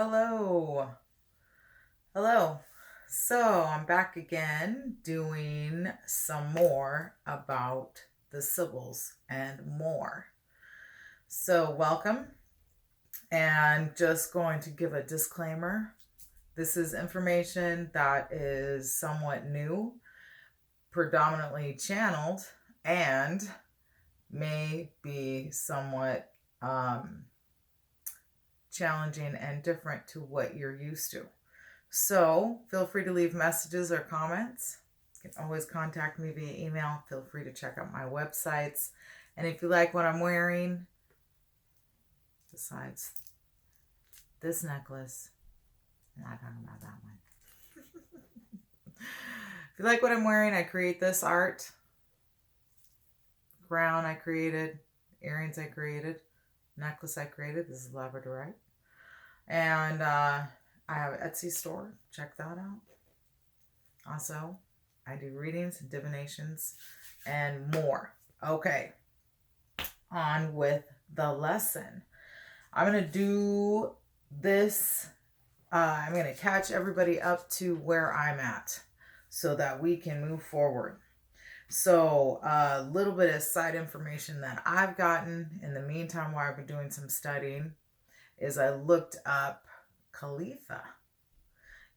Hello. Hello. So I'm back again doing some more about the Sibyls and more. So welcome, and just going to give a disclaimer. This is information that is somewhat new, predominantly channeled, and may be somewhat challenging and different to what you're used to. So feel free to leave messages or comments. You can always contact me via email. Feel free to check out my websites. And if you like what I'm wearing, besides this necklace, I'm not talking about that one. If you like what I'm wearing, I create this art. Crown I created, earrings I created, necklace I created. This is labradorite. And I have an Etsy store. Check that out. Also, I do readings, divinations, and more. Okay, on with the lesson. I'm going to do this. I'm going to catch everybody up to where I'm at so that we can move forward. So a little bit of side information that I've gotten in the meantime while I've been doing some studying is I looked up Khalifa,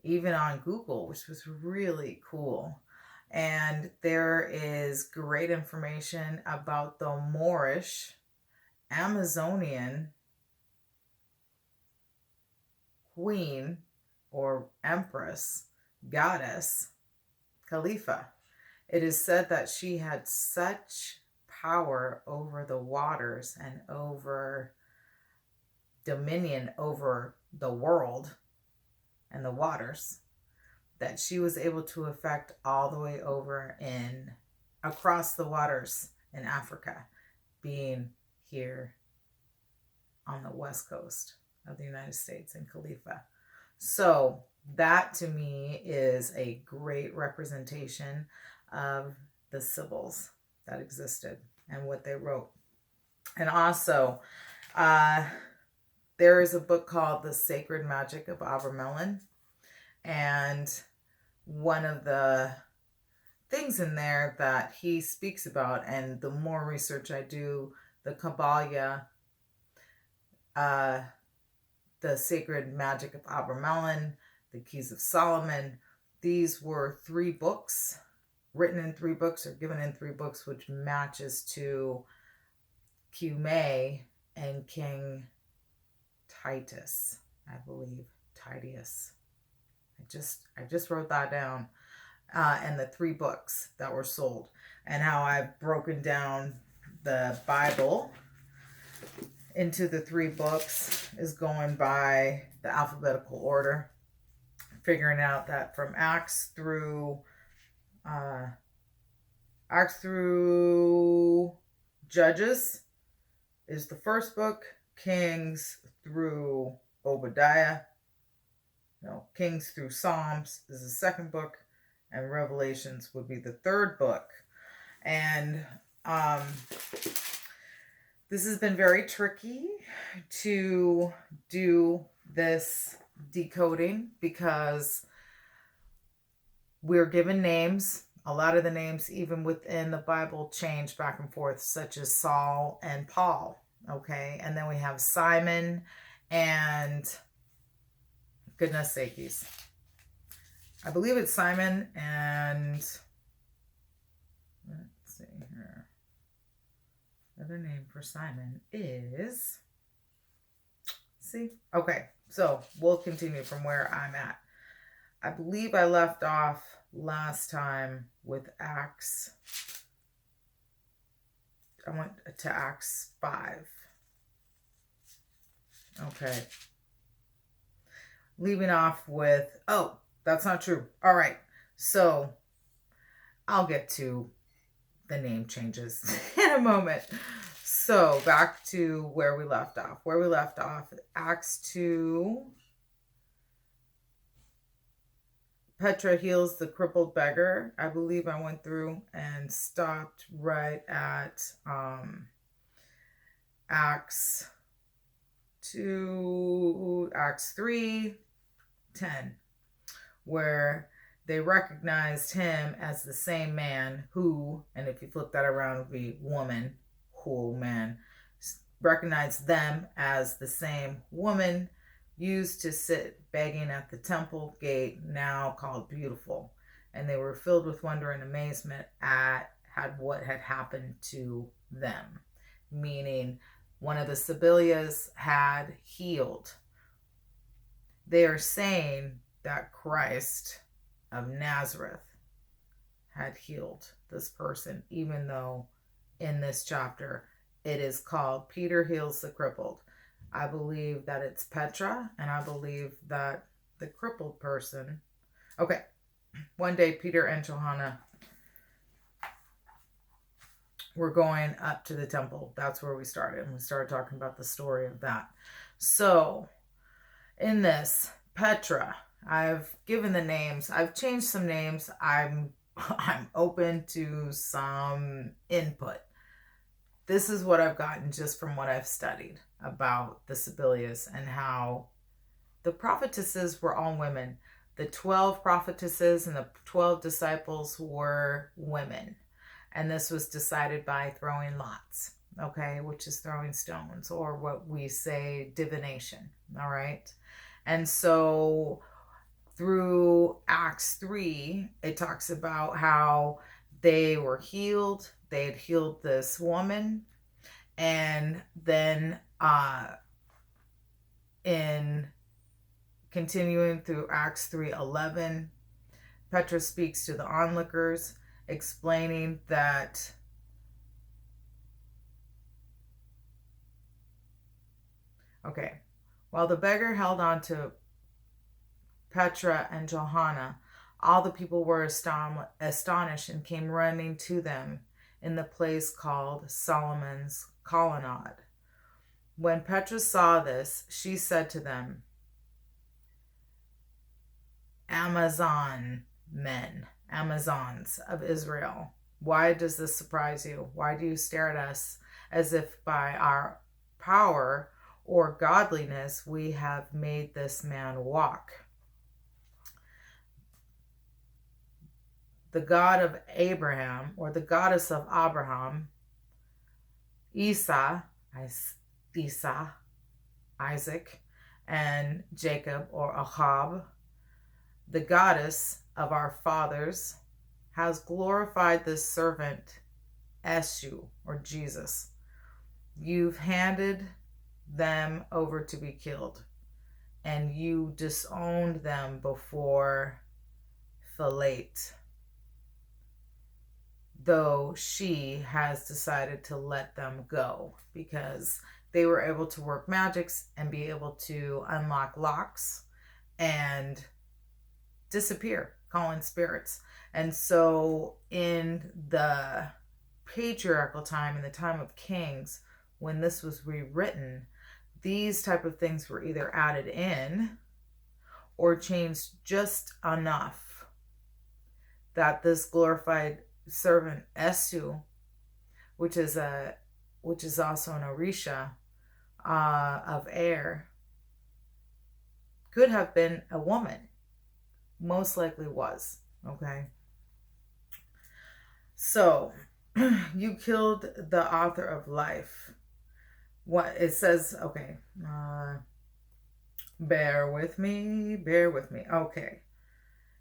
even on Google, which was really cool. And there is great information about the Moorish Amazonian queen or empress, goddess, Khalifa. It is said that she had such power over the waters and over dominion over the world and the waters that she was able to affect all the way over in across the waters in Africa, being here on the west coast of the United States in Khalifa. So that to me is a great representation of the Sibyls that existed and what they wrote. And also there is a book called The Sacred Magic of Abramelin, and one of the things in there that he speaks about, and the more research I do, the Kabbalah, The Sacred Magic of Abramelin, The Keys of Solomon, these were 3 books, written in 3 books or given in 3 books, which matches to Cumae and King Titus, I believe, Titius. I just wrote that down. And the 3 books that were sold, and how I've broken down the Bible into the 3 books is going by the alphabetical order, figuring out that from Acts through Judges is the first book, Kings through Obadiah, Kings through Psalms is the second book, and Revelations would be the 3rd book. And this has been very tricky to do this decoding because we're given names. A lot of the names, even within the Bible, change back and forth, such as Saul and Paul. Okay, and then we have Simon and goodness sakies. I believe it's Simon and let's see here. The other name for Simon is okay, so we'll continue from where I'm at. I believe I left off last time with Acts. I went to Acts 5. Okay. Leaving off with, oh, that's not true. All right. So I'll get to the name changes in a moment. So back to where we left off. Where we left off, Acts 2. Petra heals the crippled beggar. I believe I went through and stopped right at Acts 2. Acts 3:10, where they recognized him as the same man who, and if you flip that around, it would be woman, who man, recognized them as the same woman used to sit begging at the temple gate, now called Beautiful. And they were filled with wonder and amazement at what had happened to them. Meaning, one of the Sibyls had healed. They are saying that Christ of Nazareth had healed this person, even though in this chapter it is called Peter heals the crippled. I believe that it's Petra, and I believe that the crippled person. Okay, one day Peter and Johanna were going up to the temple. That's where we started, and we started talking about the story of that. So in this, Petra, I've given the names. I've changed some names. I'm open to some input. This is what I've gotten just from what I've studied about the Sibyls and how the prophetesses were all women. The 12 prophetesses and the 12 disciples were women. And this was decided by throwing lots, okay, which is throwing stones, or what we say divination, all right? And so through Acts 3, it talks about how they were healed. They had healed this woman. And then in continuing through Acts 3:11, Petra speaks to the onlookers, explaining that while the beggar held on to Petra and Johanna, all the people were astonished and came running to them in the place called Solomon's Colonnade. When Petra saw this, she said to them, Amazons of Israel, why does this surprise you? Why do you stare at us as if by our power or godliness we have made this man walk? The God of Abraham, or the goddess of Abraham, Isaac, and Jacob, or Ahab, the goddess of our fathers, has glorified this servant, Eshu, or Jesus. You've handed them over to be killed, and you disowned them before Philate, though she has decided to let them go because they were able to work magics and be able to unlock locks and disappear, call in spirits. And so in the patriarchal time, in the time of kings, when this was rewritten, these type of things were either added in or changed just enough that this glorified servant Eshu, which is also an Orisha of air, could have been a woman. Most likely was. Okay. So you killed the author of life. What it says, okay. Bear with me. Okay.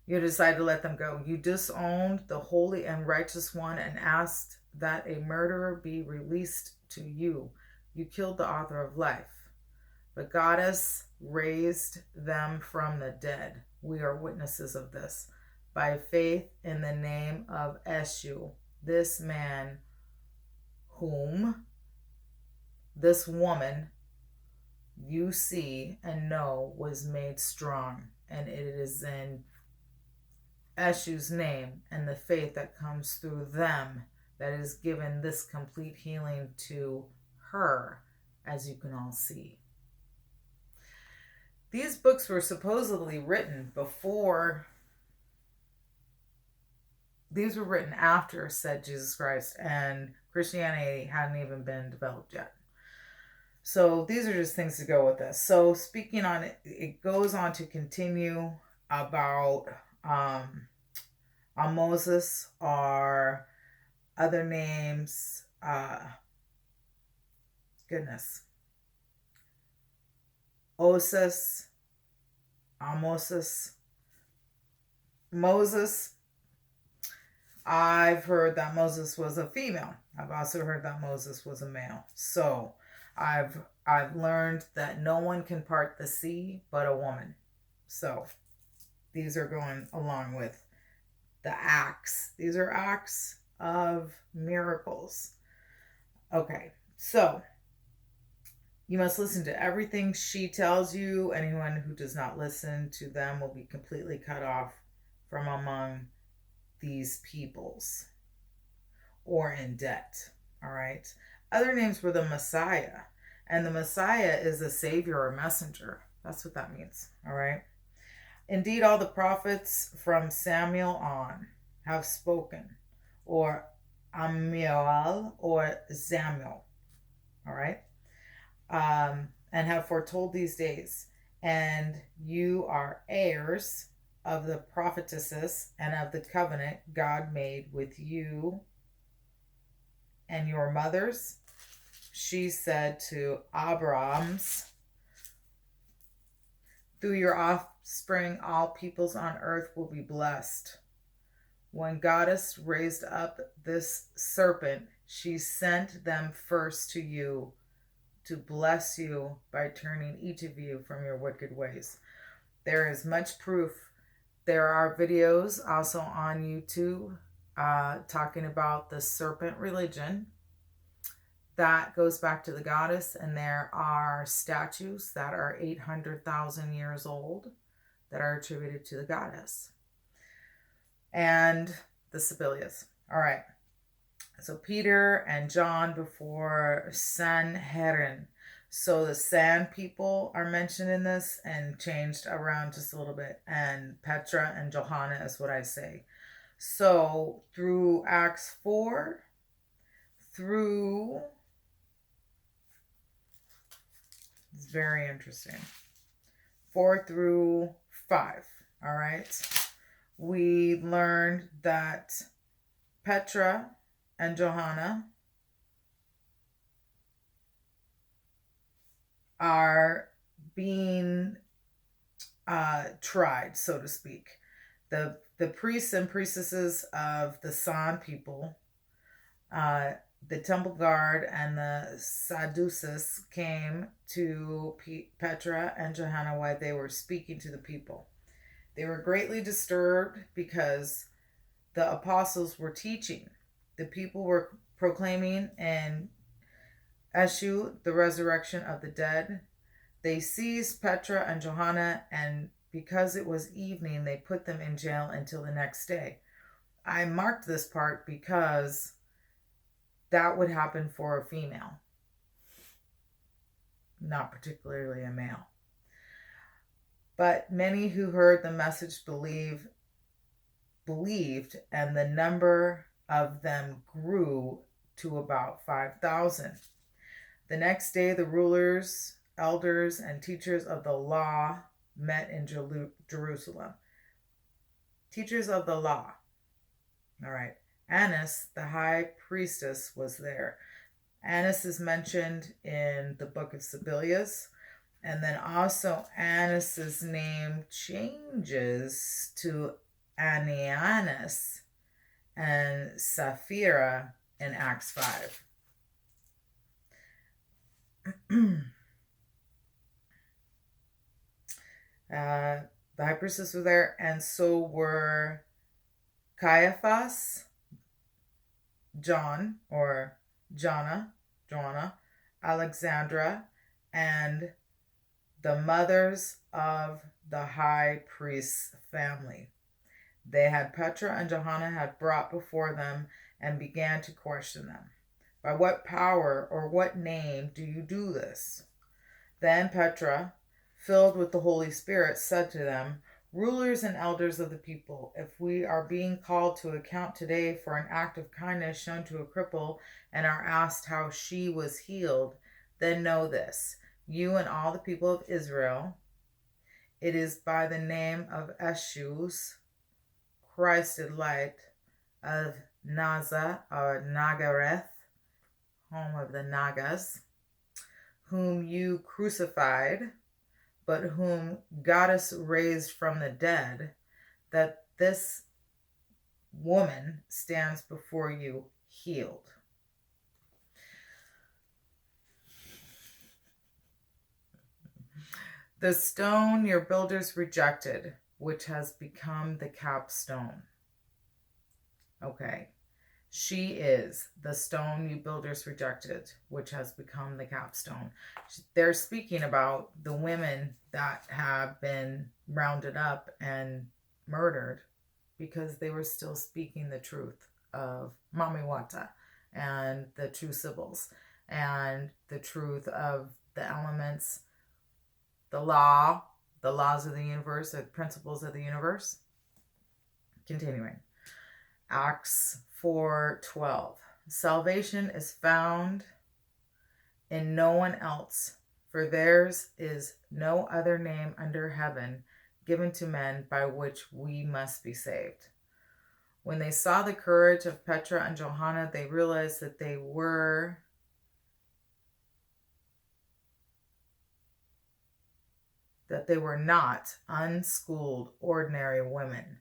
You decided to let them go. You disowned the holy and righteous one and asked that a murderer be released to you. You killed the author of life. The goddess raised them from the dead. We are witnesses of this. By faith in the name of Eshu, this man whom this woman you see and know was made strong. And it is in Eshu's name and the faith that comes through them that is given this complete healing to her, as you can all see. These books were supposedly written before, these were written after said Jesus Christ, and Christianity hadn't even been developed yet. So these are just things to go with this. So speaking on it, it goes on to continue about Moses or other names. Goodness. Osis, Amosis, Moses. I've heard that Moses was a female. I've also heard that Moses was a male. So I've learned that no one can part the sea but a woman. So these are going along with the acts. These are acts of miracles. Okay, so you must listen to everything she tells you. Anyone who does not listen to them will be completely cut off from among these peoples or in debt. All right. Other names were the Messiah. And the Messiah is a savior or messenger. That's what that means. All right. Indeed, all the prophets from Samuel on have spoken, or Amiel or Samuel. All right. And have foretold these days. And you are heirs of the prophetesses and of the covenant God made with you and your mothers. She said to Abraham's, through your offspring, all peoples on earth will be blessed. When Goddess raised up this serpent, she sent them first to you to bless you by turning each of you from your wicked ways. There is much proof. There are videos also on YouTube talking about the serpent religion. That goes back to the goddess, and there are statues that are 800,000 years old that are attributed to the goddess and the Sibyls. All right. So Peter and John before Sanhedrin. So the San people are mentioned in this and changed around just a little bit. And Petra and Johanna is what I say. So through Acts 4 through, it's very interesting, 4 through 5. All right. We learned that Petra and Johanna are being tried, so to speak. The priests and priestesses of the San people, the temple guard and the Sadducees came to Petra and Johanna while they were speaking to the people. They were greatly disturbed because the apostles were teaching. The people were proclaiming in Eshu the resurrection of the dead. They seized Petra and Johanna, and because it was evening, they put them in jail until the next day. I marked this part because that would happen for a female, not particularly a male. But many who heard the message believed, and the number of them grew to about 5,000. The next day, the rulers, elders, and teachers of the law met in Jerusalem. Teachers of the law. All right. Annas, the high priestess, was there. Annas is mentioned in the book of Sibyls. And then also Annas's name changes to Anianus and Sapphira in Acts 5. The high priestess was there, and so were Caiaphas, John, or Joanna, Alexandra, and the mothers of the high priest's family. They had Petra and Johanna had brought before them and began to question them. By what power or what name do you do this? Then Petra, filled with the Holy Spirit, said to them, rulers and elders of the people, if we are being called to account today for an act of kindness shown to a cripple and are asked how she was healed, Then know this, you and all the people of Israel, it is by the name of Eshu's, Christed light of Naza or Nagareth, home of the Nagas, whom you crucified, but whom Goddess raised from the dead, that this woman stands before you healed. The stone your builders rejected, which has become the capstone. Okay. She is the stone you builders rejected, which has become the capstone. They're speaking about the women that have been rounded up and murdered because they were still speaking the truth of Mami Wata and the true Sibyls and the truth of the elements, the laws of the universe, the principles of the universe. Continuing. Acts 4:12. Salvation is found in no one else, for theirs is no other name under heaven given to men by which we must be saved. When they saw the courage of Petra and Johanna, they realized that they were not unschooled, ordinary women.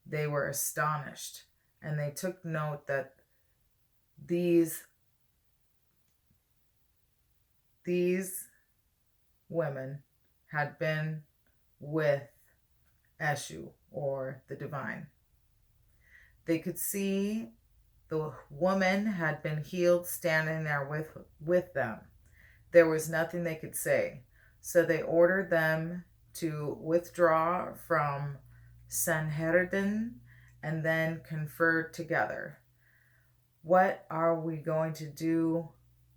They were astonished, and they took note that these women had been with Eshu, or the divine. They could see the woman had been healed standing there with them. There was nothing they could say. So they ordered them to withdraw from Sanhedrin and then confer together. What are we going to do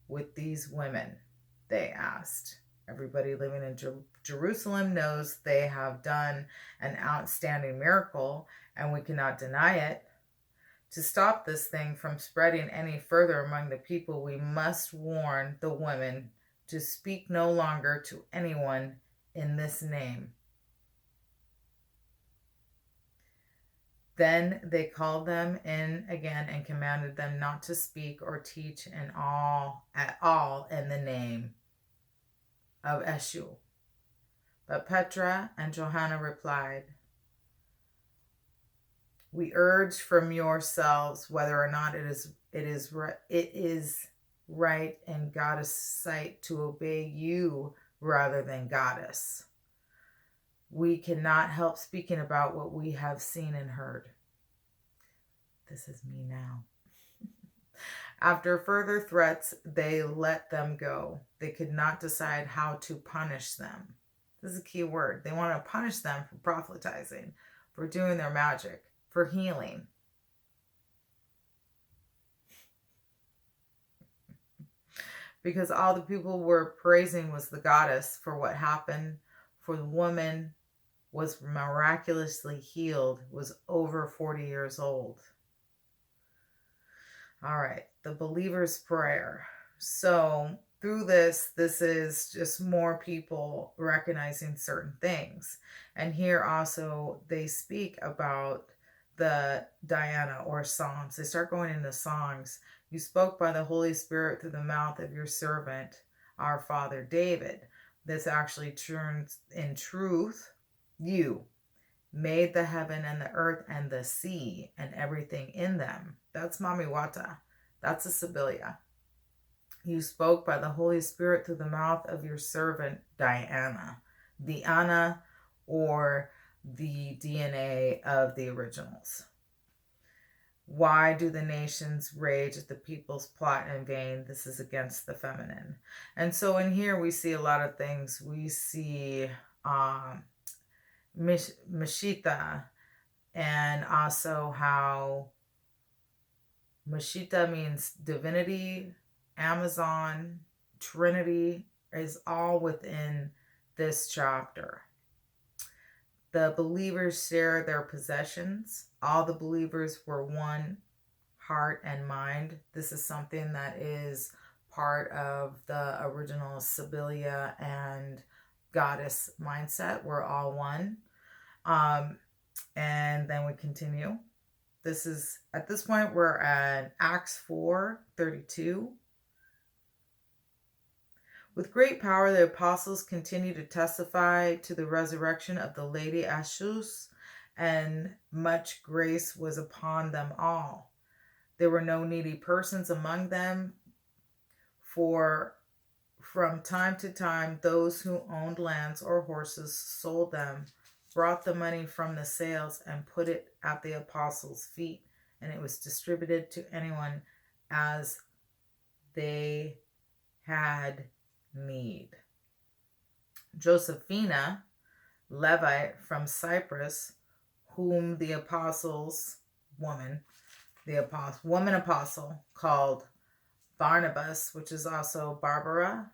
with these women? They asked. Everybody living in Jerusalem knows they have done an outstanding miracle, and we cannot deny it. To stop this thing from spreading any further among the people, we must warn the women to speak no longer to anyone in this name. Then they called them in again and commanded them not to speak or teach at all in the name of Eshu. But Petra and Johanna replied, we urge from yourselves whether or not it is right in Goddess' sight to obey you rather than Goddess. We cannot help speaking about what we have seen and heard. This is me now. After further threats, they let them go. They could not decide how to punish them. This is a key word. They want to punish them for proselytizing, for doing their magic, for healing. Because all the people were praising was the goddess for what happened, for the woman was miraculously healed, was over 40 years old. All right, the believer's prayer. So through this is just more people recognizing certain things. And here also they speak about the Diana or Psalms. They start going into songs. You spoke by the Holy Spirit through the mouth of your servant, our father David. This actually turns in truth. You made the heaven and the earth and the sea and everything in them. That's Mami Wata. That's a Sibylla. You spoke by the Holy Spirit through the mouth of your servant Diana. Diana, or the DNA of the originals. Why do the nations rage at the people's plot in vain? This is against the feminine. And so in here we see a lot of things. We see Mashita, and also how Mashita means divinity, Amazon, Trinity is all within this chapter. The believers share their possessions. All the believers were one heart and mind. This is something that is part of the original Sibylla and goddess mindset. We're all one. And then we continue. This is, at this point, we're at Acts 4:32. With great power, the apostles continued to testify to the resurrection of the Lady Ashus, and much grace was upon them all. There were no needy persons among them, for from time to time those who owned lands or horses sold them, brought the money from the sales, and put it at the apostles' feet, and it was distributed to anyone as they had need. Josephina, Levite from Cyprus, whom the apostles, woman apostle called Barnabas, which is also Barbara,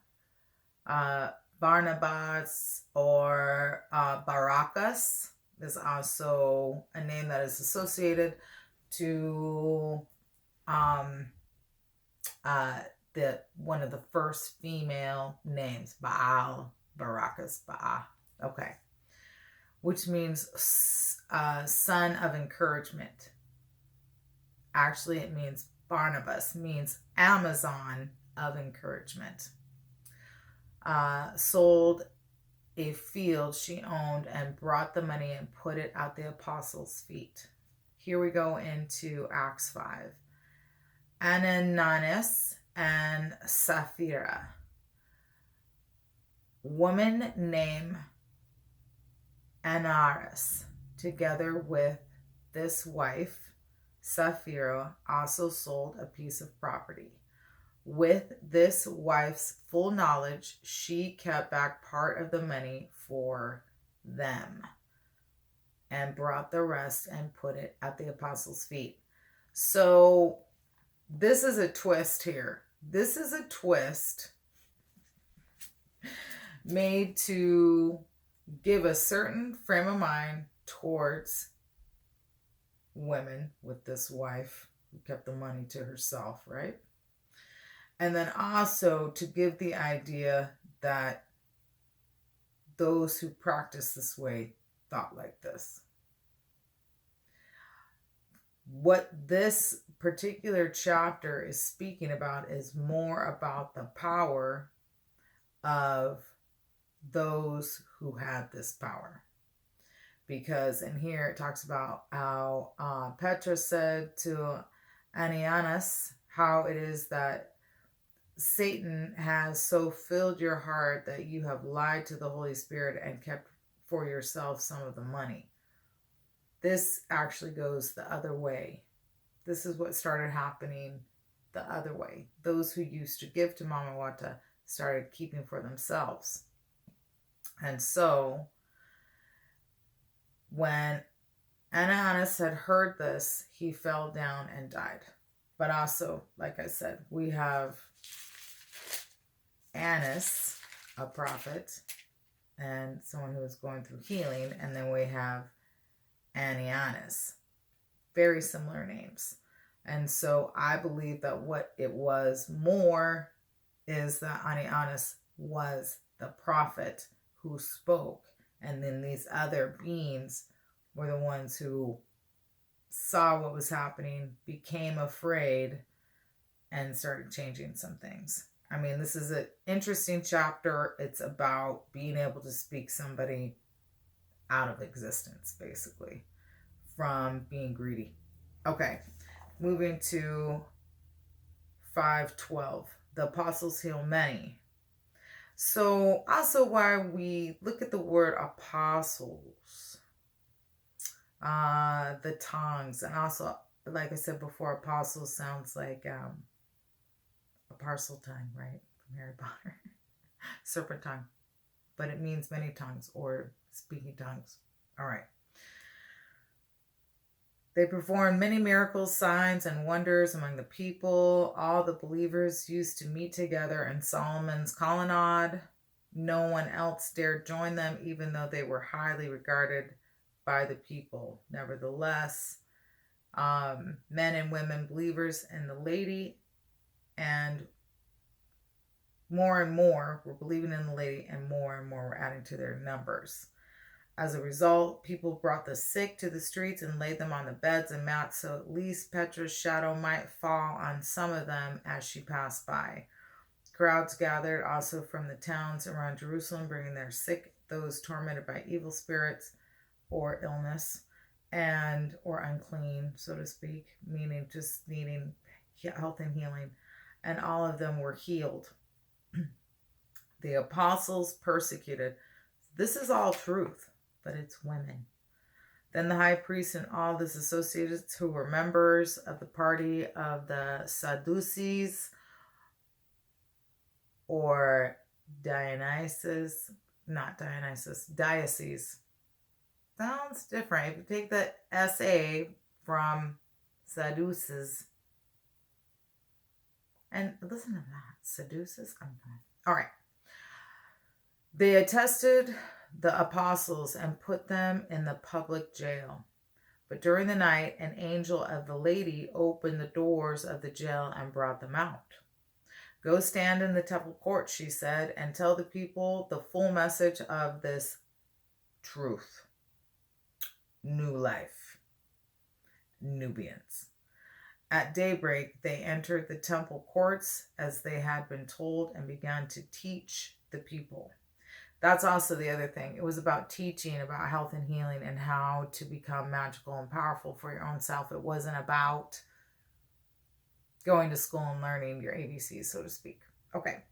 Barnabas or Baracus is also a name that is associated to the one of the first female names, Baal, Baracus, Baal. Okay. Which means son of encouragement. Actually, it means Barnabas, means Amazon of encouragement. Sold a field she owned and brought the money and put it at the apostles' feet. Here we go into Acts 5. Ananias and Sapphira. Woman named Ananias, together with this wife, Sapphira, also sold a piece of property. With this wife's full knowledge, she kept back part of the money for them and brought the rest and put it at the apostles' feet. So this is a twist here. This is a twist made to give a certain frame of mind towards women with this wife who kept the money to herself, right? And then also to give the idea that those who practice this way thought like this. What this particular chapter is speaking about is more about the power of those who had this power. Because in here it talks about how Petra said to Ananias how it is that Satan has so filled your heart that you have lied to the Holy Spirit and kept for yourself some of the money. This actually goes the other way. This is what started happening the other way. Those who used to give to Mama Wata started keeping for themselves. And so when Ananias had heard this, he fell down and died. But also, like I said, we have Annas, a prophet, and someone who is going through healing. And then we have Ananias. Very similar names. And so I believe that what it was more is that Ananias was the prophet who spoke. And then these other beings were the ones who saw what was happening, became afraid, and started changing some things. I mean, this is an interesting chapter. It's about being able to speak somebody out of existence, basically, from being greedy. Okay, moving to 5:12. The apostles heal many. So also why we look at the word apostles, the tongues, and also, like I said before, apostles sounds like a parcel tongue, right? From Harry Potter. Serpent tongue. But it means many tongues or speaking tongues. All right. They performed many miracles, signs, and wonders among the people. All the believers used to meet together in Solomon's colonnade. No one else dared join them, even though they were highly regarded by the people. Nevertheless, men and women believers in the Lady and more and more were believing in the lady, and more were adding to their numbers. As a result, people brought the sick to the streets and laid them on the beds and mats, so at least Petra's shadow might fall on some of them as she passed by. Crowds gathered also from the towns around Jerusalem, bringing their sick, those tormented by evil spirits or illness, and or unclean, so to speak, meaning just needing health and healing, and all of them were healed. The apostles persecuted. This is all truth, but it's women. Then the high priest and all his associates who were members of the party of the Sadducees or Dionysus. Sounds different. If you take the SA from Sadducees, and listen to that, Sadducees, I'm fine. All right. They attested the apostles and put them in the public jail. But during the night, an angel of the lady opened the doors of the jail and brought them out. Go stand in the temple court, she said, and tell the people the full message of this truth. New life. Nubians. At daybreak, they entered the temple courts as they had been told and began to teach the people. That's also the other thing. It was about teaching about health and healing and how to become magical and powerful for your own self. It wasn't about going to school and learning your ABCs, so to speak. Okay.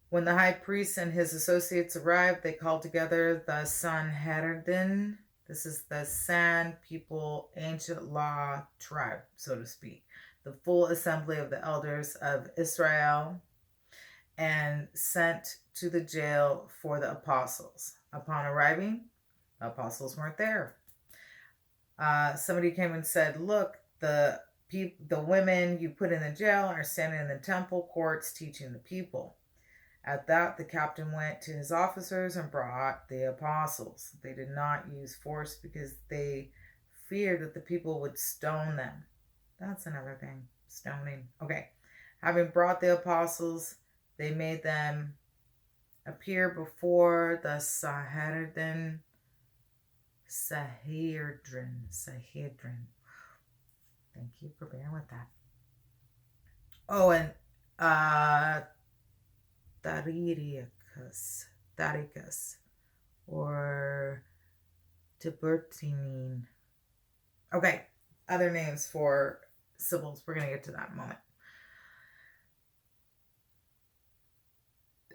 When the high priest and his associates arrived, they called together the Sanhedrin. This is the San people, ancient law tribe, so to speak. The full assembly of the elders of Israel, and sent to the jail for the apostles. Upon arriving, the apostles weren't there. Somebody came and said, look, the women you put in the jail are standing in the temple courts teaching the people. At that, the captain went to his officers and brought the apostles. They did not use force because they feared that the people would stone them. That's another thing, stoning. Okay, having brought the apostles, they made them appear before the Sanhedrin. Thank you for bearing with that. Oh, and Daricus, or Tibertine. Okay, other names for Sibyls. We're going to get to that in a moment.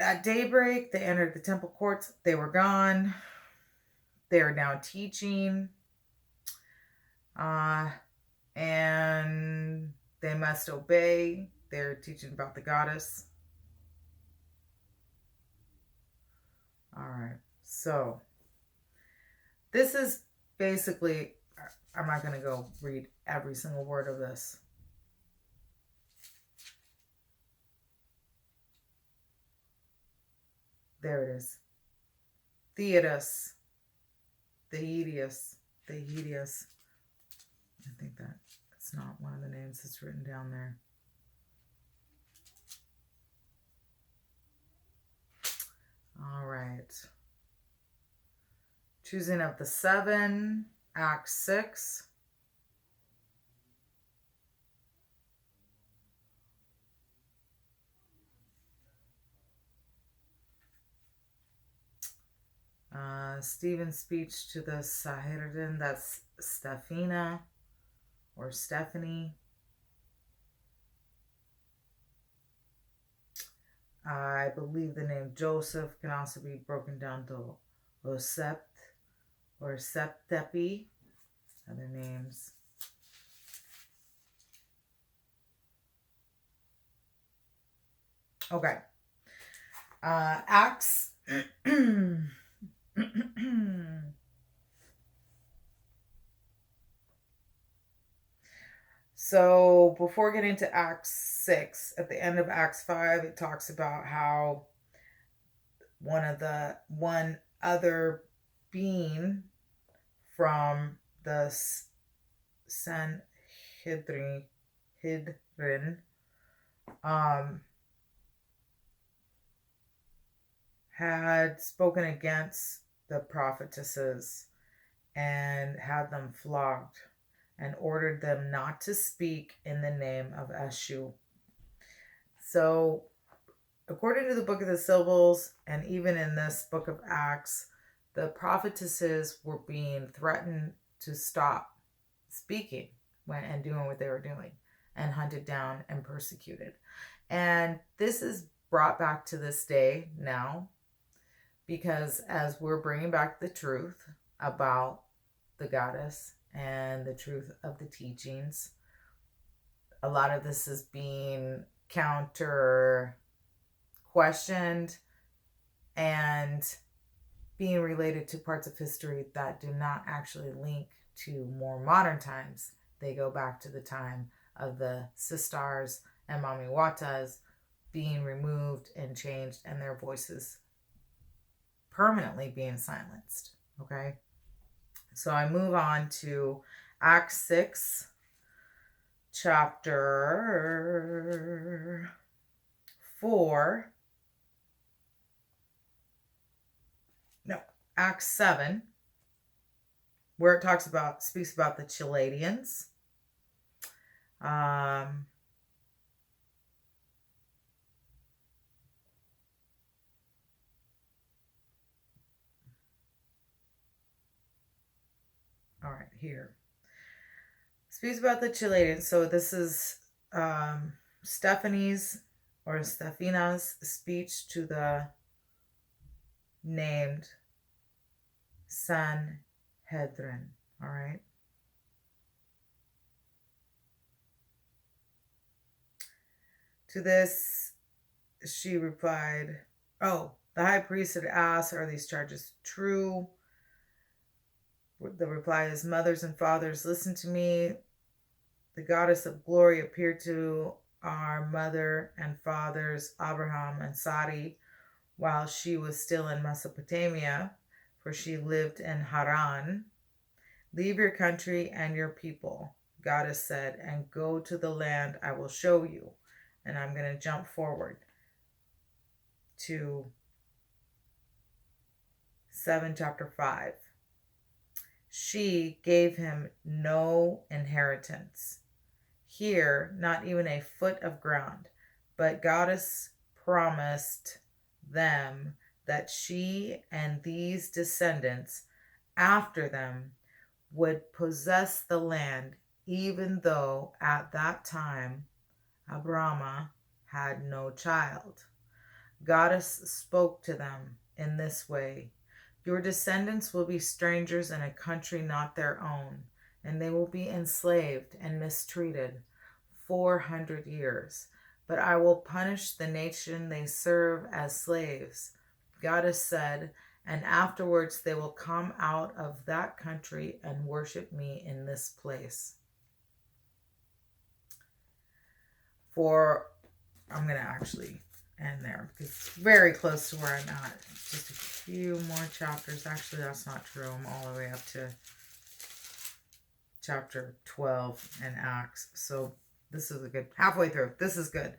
At daybreak, they entered the temple courts. They were gone. They are now teaching. And they must obey. They're teaching about the goddess. All right. So, this is basically, I'm not going to go read every single word of this. There it is. Theodus. I think that it's not one of the names that's written down there. All right. Choosing of the seven, Act 6. Stephen's speech to the Sanhedrin, that's Stephina or Stephanie. I believe the name Joseph can also be broken down to Osept or Septepi. Other names. Okay. Acts. So before getting to Acts 6, at the end of Acts 5, it talks about how one other being from the Sanhedrin had spoken against the prophetesses and had them flogged and ordered them not to speak in the name of Eshu. So, according to the book of the Sibyls, and even in this book of Acts, the prophetesses were being threatened to stop speaking and doing what they were doing, and hunted down and persecuted. And this is brought back to this day now, because as we're bringing back the truth about the goddess and the truth of the teachings, a lot of this is being counter questioned and being related to parts of history that do not actually link to more modern times. They go back to the time of the sisters and Mami Watas being removed and changed, and their voices permanently being silenced. Okay, so I move on to Acts 6, chapter 4. No, Acts 7, where it speaks about the Chaldeans. All right, here. Speaks about the Chaldeans. So this is Stephanie's speech to the named Sanhedrin. All right. To this, she replied, "Oh, the high priest had asked, are these charges true?" The reply is, "Mothers and fathers, listen to me. The goddess of glory appeared to our mother and fathers, Abraham and Sari, while she was still in Mesopotamia, for she lived in Haran. Leave your country and your people," goddess said, "and go to the land I will show you." And I'm going to jump forward to 7, chapter 5. She gave him no inheritance. Here, not even a foot of ground. But goddess promised them that she and these descendants after them would possess the land, even though at that time Abraham had no child. Goddess spoke to them in this way: "Your descendants will be strangers in a country not their own, and they will be enslaved and mistreated 400 years. But I will punish the nation they serve as slaves," Goddess said, "and afterwards they will come out of that country and worship me in this place." I'm going to actually end there because it's very close to where I'm at. Just a few more chapters. Actually, that's not true. I'm all the way up to chapter 12 in Acts. So this is a good, halfway through. This is good.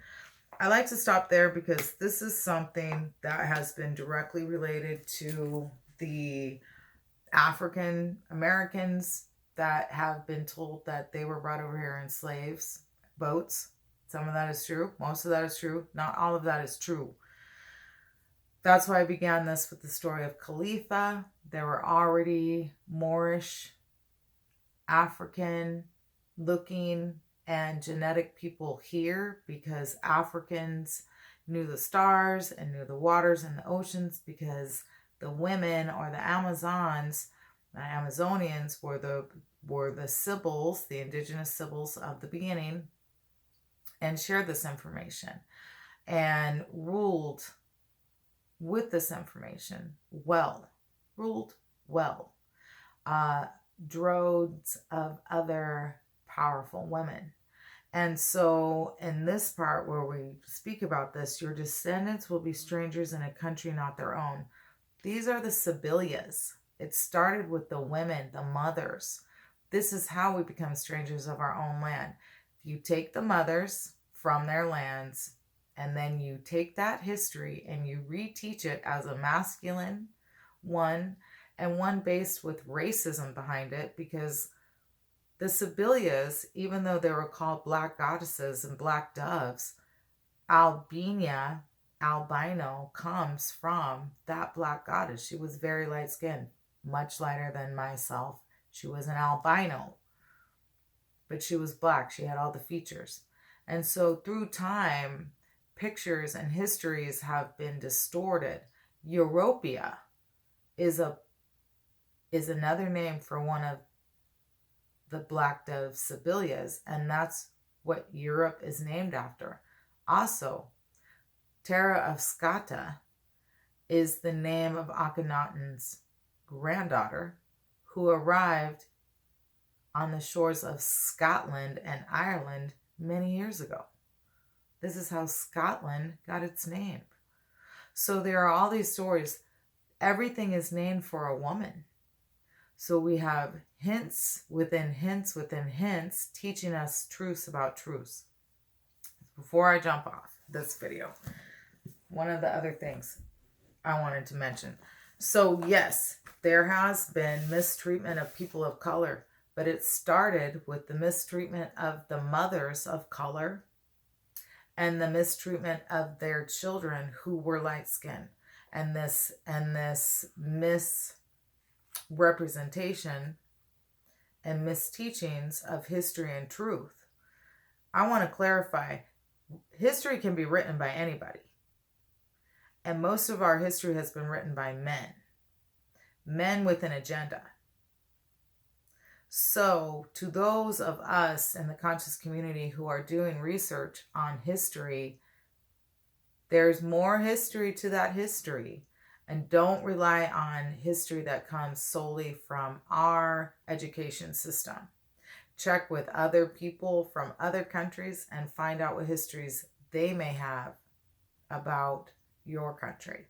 I like to stop there because this is something that has been directly related to the African Americans that have been told that they were brought over here in slaves, boats. Some of that is true. Most of that is true. Not all of that is true. That's why I began this with the story of Khalifa. There were already Moorish, African looking and genetic people here because Africans knew the stars and knew the waters and the oceans, because the women, or the Amazonians were the Sibyls, the indigenous Sibyls of the beginning, and shared this information and ruled with this information ruled well. Droves of other powerful women. And so in this part where we speak about this, your descendants will be strangers in a country not their own. These are the Sibyls. It started with the women, the mothers. This is how we become strangers of our own land. You take the mothers from their lands And then you take that history and you reteach it as a masculine one, and one based with racism behind it, because the Sibyls, even though they were called black goddesses and black doves, albino comes from that black goddess. She was very light skinned, much lighter than myself. She was an albino, but she was black. She had all the features. And so through time, pictures and histories have been distorted. Europea is another name for one of the black dove Sibyls, and that's what Europe is named after. Also, Terra of Scata is the name of Akhenaten's granddaughter, who arrived on the shores of Scotland and Ireland many years ago. This is how Scotland got its name. So there are all these stories. Everything is named for a woman. So we have hints within hints within hints, teaching us truths about truths. Before I jump off this video, one of the other things I wanted to mention. So yes, there has been mistreatment of people of color, but it started with the mistreatment of the mothers of color and the mistreatment of their children who were light-skinned. And this misrepresentation and misteachings of history and truth. I want to clarify, history can be written by anybody. And most of our history has been written by men with an agenda. So to those of us in the conscious community who are doing research on history, there's more history to that history. And don't rely on history that comes solely from our education system. Check with other people from other countries and find out what histories they may have about your country.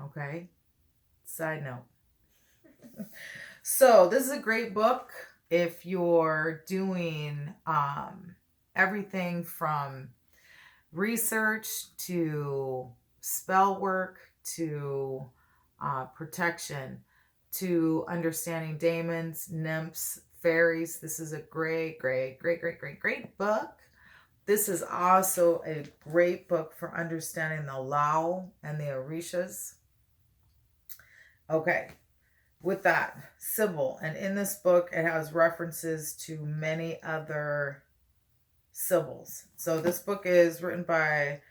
Okay? Side note. So this is a great book if you're doing everything from research to spell work to protection to understanding daemons, nymphs, fairies. This is a great book. This is also a great book for understanding the Lao and the Orishas. Okay. With that, Sibyl, and in this book, it has references to many other Sibyls. So this book is written by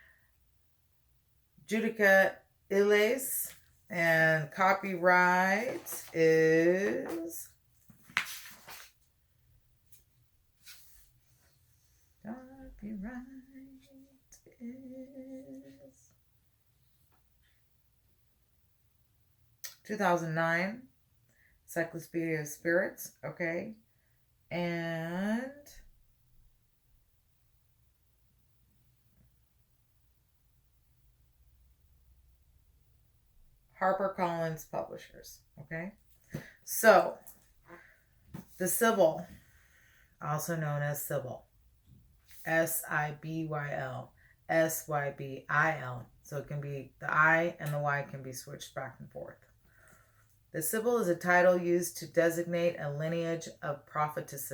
Judica Illes, and copyright is copyright is 2009. Encyclopedia of Spirits, okay, and HarperCollins Publishers, okay. So the Sibyl, also known as Sibyl, S-I-B-Y-L, S-Y-B-I-L, so it can be, the I and the Y can be switched back and forth. The Sibyl is a title used to designate a lineage of prophetesses.